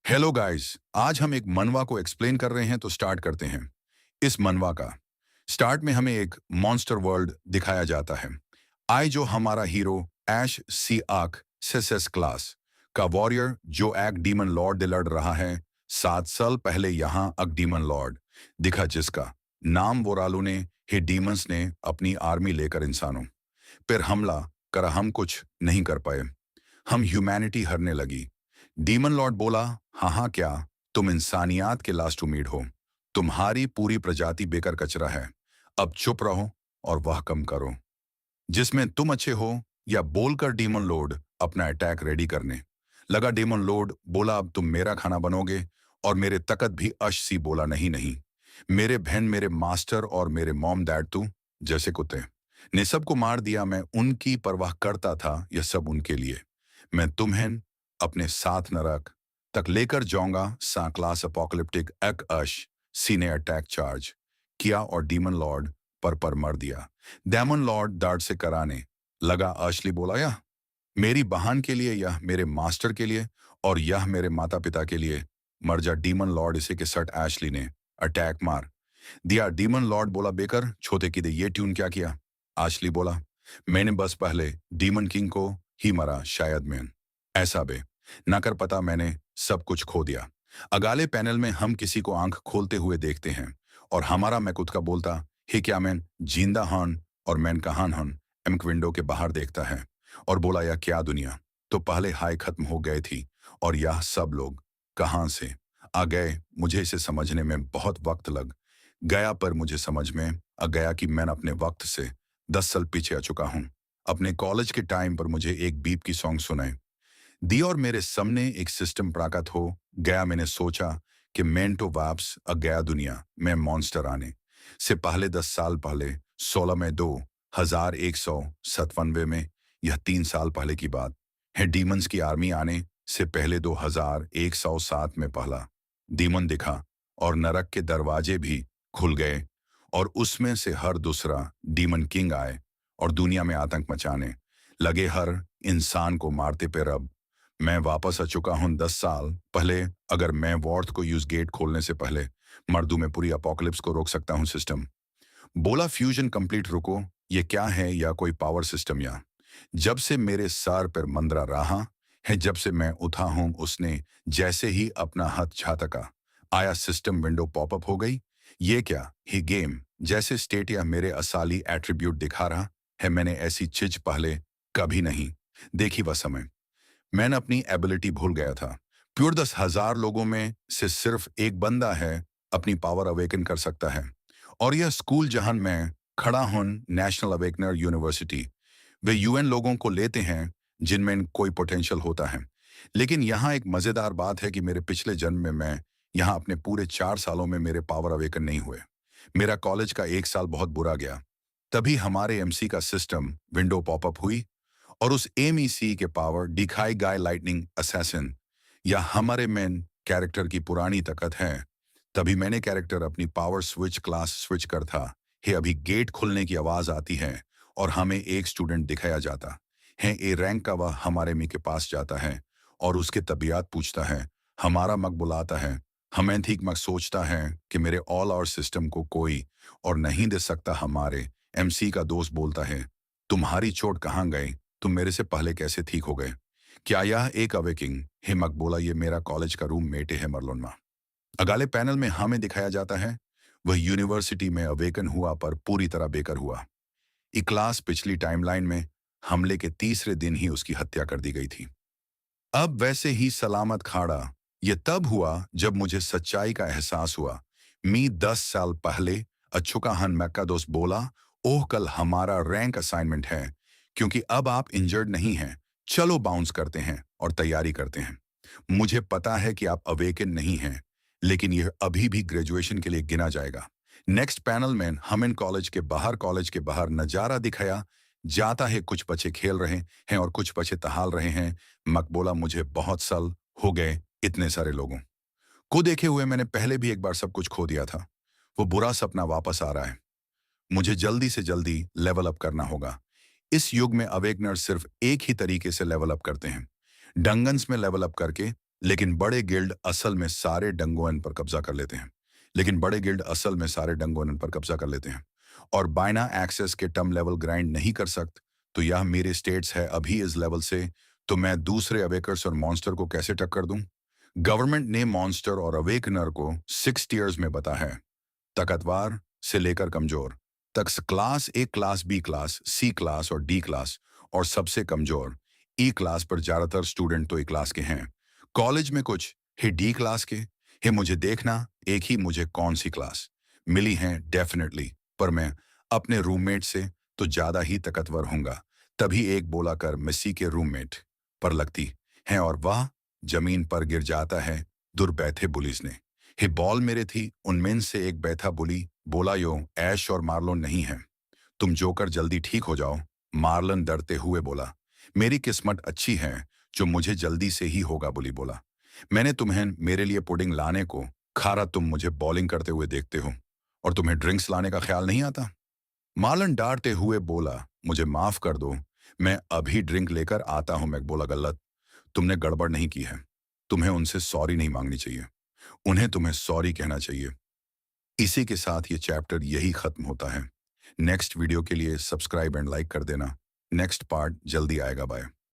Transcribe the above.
Hello guys, आज हम एक मनवा को एक्सप्लेन कर रहे हैं तो स्टार्ट करते हैं। इस मनवा का स्टार्ट में हमें एक मॉन्स्टर वर्ल्ड दिखाया जाता है। आई जो हमारा हीरो ऐश सी आक सेसेस क्लास का वॉरियर जो एक डीमन लॉर्ड से लड़ रहा है। 7 साल पहले यहाँ एक डीमन लॉर्ड दिखा जिसका नाम वोरालू ने ही डीमंस ने अपनी आर्मी लेकर इंसानों पर हमला करा। हम कुछ नहीं कर पाए, हम ह्यूमैनिटी हारने लगी। डीमन लॉर्ड बोला, हाँ हाँ क्या तुम इंसानियत के लास्ट उम्मीद हो? तुम्हारी पूरी प्रजाति बेकार कचरा है। अब चुप रहो और वह कम करो जिसमें तुम अच्छे हो, या बोलकर डीमन लॉर्ड अपना अटैक रेडी करने लगा। डीमन लॉर्ड बोला, अब तुम मेरा खाना बनोगे? और मेरे तकत भी अश सी बोला, नहीं नहीं, मेरे बहन, मेरे मास्टर और मेरे मॉम डैड तू जैसे कुत्ते ने सबको मार दिया। मैं उनकी परवाह करता था, यह सब उनके लिए। मैं तुम्हें अपने साथ नरक तक लेकर जाऊंगा। सा क्लास अपोकलिप्टिक एक अश सी ने अटैक चार्ज किया और डीमन लॉर्ड पर मर दिया। डेमन लॉर्ड दर्द से कराने लगा। अशली बोला, यह मेरी बहन के लिए, यह मेरे मास्टर के लिए और यह मेरे माता पिता के लिए मर जा। डीमन लॉर्ड इसे के सट एशली ने अटैक मार दिया। डीमन लॉर्ड बोला, बेकर छोटे की दे ये ट्यून क्या किया? आशली बोला, मैंने बस पहले डीमन किंग को ही मरा, शायद मैं ऐसा बे ना कर पता, मैंने सब कुछ खो दिया। अगाले पैनल में हम किसी को आंख खोलते हुए देखते हैं और हमारा मैं खुद का बोलता, हे क्या मैं जिंदा हन? और मैन कहान हन? एमक विंडो के बाहर देखता है और बोला, यह क्या दुनिया तो पहले हाई खत्म हो गए थी और यह सब लोग कहाँ से आ गए? मुझे इसे समझने में बहुत वक्त लग गया, पर मुझे समझ में आ गया कि मैं अपने वक्त से 10 साल पीछे आ चुका हूँ। अपने कॉलेज के टाइम पर मुझे एक बीप की सॉन्ग सुनाई दी और मेरे सामने एक सिस्टम प्राकट हो गया। मैंने सोचा कि मैं तो वापस आ गया दुनिया में मॉन्स्टर आने से पहले। 10 साल पहले 16 में 2197 में, यह 3 साल पहले की बात है। डीमंस की आर्मी आने से पहले 2107 में पहला डीमन दिखा और नरक के दरवाजे भी खुल गए और उसमें से हर दूसरा डीमन किंग आए और दुनिया में आतंक मचाने लगे, हर इंसान को मारते। पर अब मैं वापस आ चुका हूं 10 साल पहले। अगर मैं वॉर्थ को यूज गेट खोलने से पहले मर्दू में पूरी अपोकलिप्स को रोक सकता हूं। सिस्टम बोला, फ्यूजन कंप्लीट रुको, ये क्या है? या कोई पावर सिस्टम? या जब से मेरे सर पर मंदरा रहा है, जब से मैं उठा हूं, उसने जैसे ही अपना हाथ झटका आया, सिस्टम विंडो पॉपअप हो गई। ये क्या ही गेम जैसे स्टेट या मेरे असली एट्रीब्यूट दिखा रहा है। मैंने ऐसी चीज पहले कभी नहीं देखी। वह समय मैंने अपनी एबिलिटी भूल गया था। प्योर 10,000 लोगों में से सिर्फ एक बंदा है अपनी पावर अवेकन कर सकता है, और यह स्कूल जहां मैं खड़ा हूं, नेशनल अवेकनर यूनिवर्सिटी, वे यूएन लोगों को लेते हैं जिनमें कोई पोटेंशियल होता है। लेकिन यहाँ एक मजेदार बात है कि मेरे पिछले जन्म में मैं यहाँ अपने पूरे 4 सालों में मेरे पावर अवेकन नहीं हुए। मेरा कॉलेज का 1 साल बहुत बुरा गया। तभी हमारे एमसी का सिस्टम विंडो पॉपअप हुई और उस एमईसी के पावर दिखाई गाय लाइटनिंग असैसिन या हमारे मेन कैरेक्टर की पुरानी ताकत है। तभी मैंने कैरेक्टर अपनी पावर स्विच क्लास स्विच कर था। हे अभी गेट खुलने की आवाज आती है और हमें एक स्टूडेंट दिखाया जाता है। ए रैंक का वह हमारे मी के पास जाता है और उसके तबियत पूछता है। हमारा मग बुलाता है। हमें ठीक मग सोचता है कि मेरे ऑल आवर सिस्टम को कोई और नहीं दे सकता। हमारे एमसी का दोस्त बोलता है, तुम्हारी चोट कहाँ गई? तुम मेरे से पहले कैसे ठीक हो गए? क्या यह एक अवेकिंग? हे मक बोला, ये मेरा कॉलेज का रूम मेटे है मरलोन मा। अगले पैनल में हमें दिखाया जाता है वह यूनिवर्सिटी में अवेकन हुआ पर पूरी तरह बेकर हुआ। ई क्लास पिछली टाइमलाइन में हमले के तीसरे दिन ही उसकी हत्या कर दी गई थी। अब वैसे ही सलामत खाड़ा ये तब हुआ जब मुझे सच्चाई का एहसास हुआ। मी 10 साल पहले अछुका हन मैक्का दोस्त बोला, ओह कल हमारा रैंक असाइनमेंट है, क्योंकि अब आप इंजर्ड नहीं हैं। चलो बाउंस करते हैं और तैयारी करते हैं। मुझे पता है कि आप अवेकन नहीं हैं, लेकिन यह अभी भी ग्रेजुएशन के लिए गिना जाएगा। नेक्स्ट पैनल में हमें कॉलेज के बाहर नजारा दिखाया जाता है। कुछ बच्चे खेल रहे हैं और कुछ बच्चे टहल रहे हैं। मकबोला, मुझे बहुत साल हो गए इतने सारे लोगों को देखे हुए। मैंने पहले भी एक बार सब कुछ खो दिया था। वो बुरा सपना वापस आ रहा है। मुझे जल्दी से जल्दी लेवल अप करना होगा। इस युग में अवेकनर सिर्फ एक ही तरीके से लेवल अप करते हैं, डंगन्स में लेवल अप करके। लेकिन बड़े गिल्ड असल में सारे डंगोन पर कब्जा कर लेते हैं। लेकिन बड़े गिल्ड असल में सारे डंगोन पर कब्जा कर लेते हैं और बाइना एक्सेस के टर्म लेवल ग्राइंड नहीं कर सकते। तो यह मेरे स्टेट्स है अभी इस लेवल से, तो मैं दूसरे अवेकर्स और मॉन्स्टर को कैसे टक्कर दूं? गवर्नमेंट ने मॉन्स्टर और अवेकनर को 6 टियर्स में बता है, ताकतवर से लेकर कमजोर तक। Class A class, B class, C class और डी क्लास, और सबसे कमजोर ई क्लास पर ज्यादातर स्टूडेंट तो ए क्लास के हैं। कॉलेज में कुछ है डी क्लास के है। मुझे देखना एक ही मुझे कौन सी क्लास मिली है डेफिनेटली, पर मैं अपने रूममेट से तो ज्यादा ही ताकतवर होऊंगा। तभी एक बोला कर मिस्सी के रूममेट पर लगती है और वह जमीन पर गिर जाता है। दूर बैठे पुलिस ने हे बॉल मेरे थी, उनमें से एक बैठा बुली बोला, यो ऐश और मार्लोन नहीं है, तुम जोकर जल्दी ठीक हो जाओ। मार्लन डरते हुए बोला, मेरी किस्मत अच्छी है जो मुझे जल्दी से ही होगा। बुली बोला, मैंने तुम्हें मेरे लिए पुडिंग लाने को खारा, तुम मुझे बॉलिंग करते हुए देखते हो और तुम्हें ड्रिंक्स लाने का ख्याल नहीं आता। मार्लन डांटते हुए बोला, मुझे माफ कर दो, मैं अभी ड्रिंक लेकर आता हूं। मैं बोला, गलत, तुमने गड़बड़ नहीं की है, तुम्हें उनसे सॉरी नहीं मांगनी चाहिए, उन्हें तुम्हें सॉरी कहना चाहिए। इसी के साथ ये चैप्टर यही खत्म होता है। नेक्स्ट वीडियो के लिए सब्सक्राइब एंड लाइक कर देना। नेक्स्ट पार्ट जल्दी आएगा। बाय।